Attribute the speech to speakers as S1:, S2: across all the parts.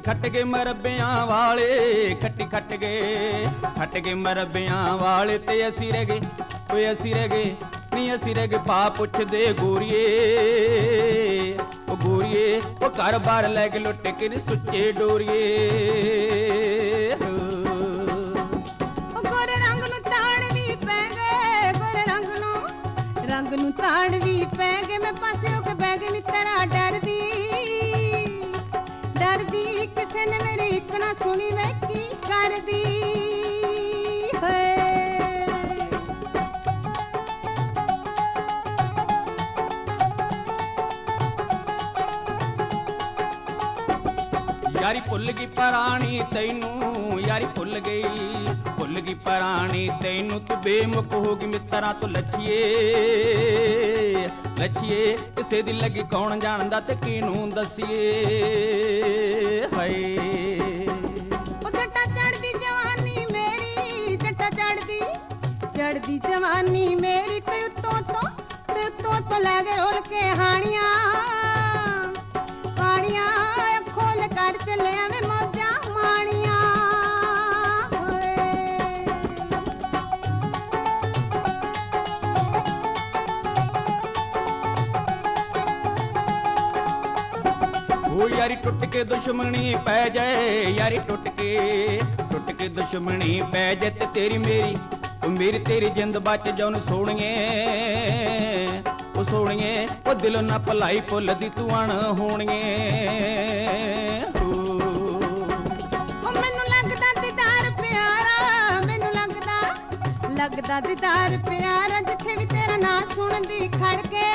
S1: खट गए मरबियां वाले, खट गए मरबियां वाले ते असी रह गए, ओए असी रह गए नी असी रह गए। पा पुछदे गोरीए ओ गोरीए ओ घर बार लै के लुट के नी सुच्चे डोरीए।
S2: गोरे रंग नूं ताड़ भी पै गए, गोरे रंग नूं ताड़ भी पै गए। मैं पासे हो के बह गई मित्रा डरदी डरदी, किसे ने मेरी इक ना सुनी वे की करदी है।
S1: यारी भुल गई परानी तैनू, यारी भुल गई परानी तैनू। तू बेमुख हो गई मित्रा तो लछिए लछिए, किसे दी लगी कौन जानदा ते किनू दसिए। हाय
S2: जट्टा चढ़दी जवानी मेरी, जट्टा चढ़दी जवानी मेरी। ते उत्तों तो लगे रोल के हानियां पानियां, खोल कर चले में मौजा मानियां।
S1: ओ यारी टुट के दुश्मनी पै जाए, यारी टुट के दुश्मनी पै जाए। ते तेरी मेरी तेरी जिंद बच जाउन सोहणिए ओ सोहणिए। ओ दिलों ना भलाई भुलदी तू अण होणिए।
S2: मैनू लगदा दीदार प्यारा, मैनू लगदा दीदार प्यारा। जिथे भी तेरा नां सुनदी खड़के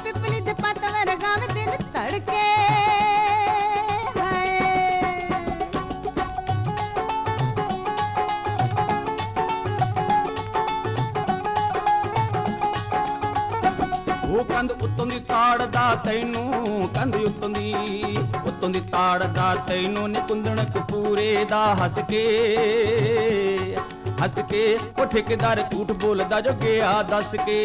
S2: पिपली दे पत वर्गा में दिल धड़के।
S1: कंध उत्तों दी ताड़दा तैनू, कंध उत्तों दी ताड़दा तैनू। नी कुंदन कपूरे दा हस के ओ ठेकेदार झूठ बोलदा जो गया दस के।